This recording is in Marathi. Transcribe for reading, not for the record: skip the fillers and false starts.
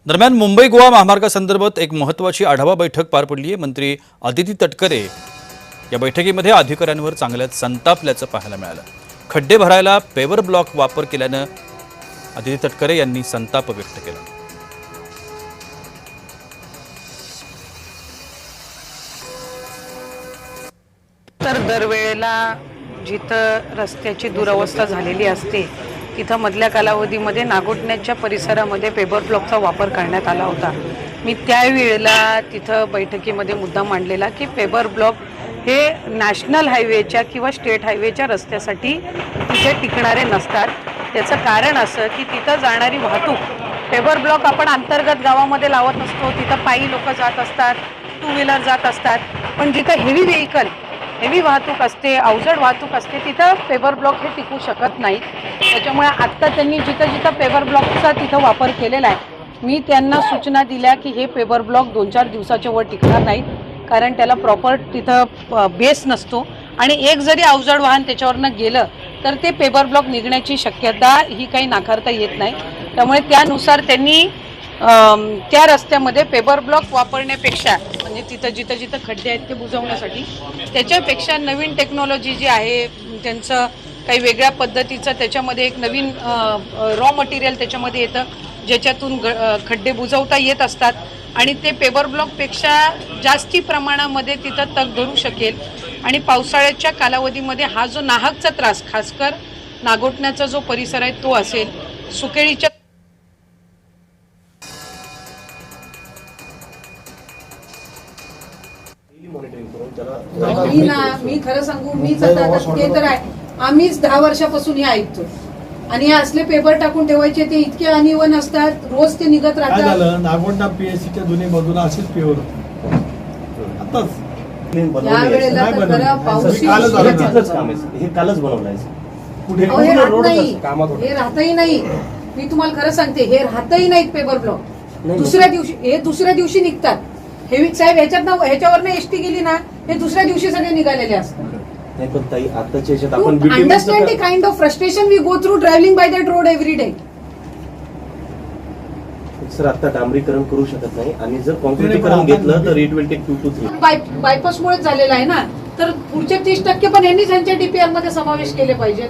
दरम्यान मुंबई गोवा महामार्गासंदर्भात एक महत्त्वाची आढावा बैठक पार पडली आहे। मंत्री अदिती तटकरे या बैठकीमध्ये अधिकाऱ्यांवर चांगल्याच संतापल्याचं पाहायला मिळालं। खड्डे भरायला पेवर ब्लॉक वापर केल्यानं अदिती तटकरे यांनी संताप व्यक्त केला। तर दरवेळेला जिथं रस्त्याची दुरवस्था झालेली असते तिथं मधल्या कालावधीमध्ये नागोठण्याच्या परिसरामध्ये पेपर ब्लॉकचा वापर करण्यात आला होता। मी त्यावेळेला तिथं बैठकीमध्ये मुद्दा मांडलेला की पेपर ब्लॉक हे नॅशनल हायवेच्या किंवा स्टेट हायवेच्या रस्त्यासाठी तिथे टिकणारे नसतात। त्याचं कारण असं की तिथं जाणारी वाहतूक पेपर ब्लॉक आपण अंतर्गत गावामध्ये लावत नसतो, तिथं पायी लोक जात असतात, टू व्हीलर जात असतात, पण जिथं हेवी व्हेकल हेवी वाहतूक असते, अवजड वाहतूक असते, तिथं पेपर ब्लॉक हे टिकू शकत नाही। त्याच्यामुळे आत्ता त्यांनी जिथं जिथं पेपर ब्लॉकचा तिथं वापर केलेला आहे, मी त्यांना सूचना दिल्या की हे पेपर ब्लॉक 2-4 दिवसाच्या वर टिकणार नाहीत, कारण त्याला प्रॉपर तिथं बेस नसतो आणि एक जरी अवजड वाहन त्याच्यावरनं गेलं तर ते पेपर ब्लॉक निघण्याची शक्यता ही काही नाकारता येत नाही। त्यामुळे त्यानुसार त्यांनी त्या रस्त्यामध्ये पेपर ब्लॉक वापरण्यापेक्षा म्हणजे तिथं जिथं खड्डे आहेत ते बुजवण्यासाठी त्याच्यापेक्षा नवीन टेक्नॉलॉजी जी आहे त्यांचं काही वेगळ्या पद्धतीचं त्याच्यामध्ये एक नवीन रॉ मटेरियल त्याच्यामध्ये येतं ज्याच्यातून खड्डे बुजवता येत असतात आणि ते पेपर ब्लॉकपेक्षा जास्ती प्रमाणामध्ये तिथं तग धरू शकेल आणि पावसाळ्याच्या कालावधीमध्ये हा जो नाहकचा त्रास खासकर नागोठण्याचा जो परिसर आहे तो असेल, सुकेळीच्या मी खरं सांगू, मीच आता ते तर आहे, आम्हीच 10 वर्षापासून हे ऐकतो आणि हे असले पेपर टाकून ठेवायचे ते इतके अनिवन असतात, रोज ते निघत राहतात। नागोठणा पीएससीच्या दोन्ही बाजूला असेच पेवर आताच या वेळेला तर खरं पाऊस हे कालच बनवलंय कुठे हे राहत नाही, हे राहतही नाही। मी तुम्हाला खरं सांगते, हे राहतही नाहीत पेपर ब्लॉक। दुसऱ्या दिवशी निघतात। हेवी साहेब ह्याच्यावरनं एसटी गेली ना, हे दुसऱ्या दिवशी सगळे निघालेले असतात। नाही पण ताई आताच्या ह्याच्यात आपण understand the kind of frustration we go through driving by that road every day. Sir आता डांबरीकरण करू शकत नाही आणि जर कॉन्क्रीटीकरण घेतलं तर इट विल टेक 2 to 3 बायपासमुळे झालेला आहे ना, तर पुढचे 30% पण यांनीच यांच्या डीपीआर मध्ये समावेश केले पाहिजे।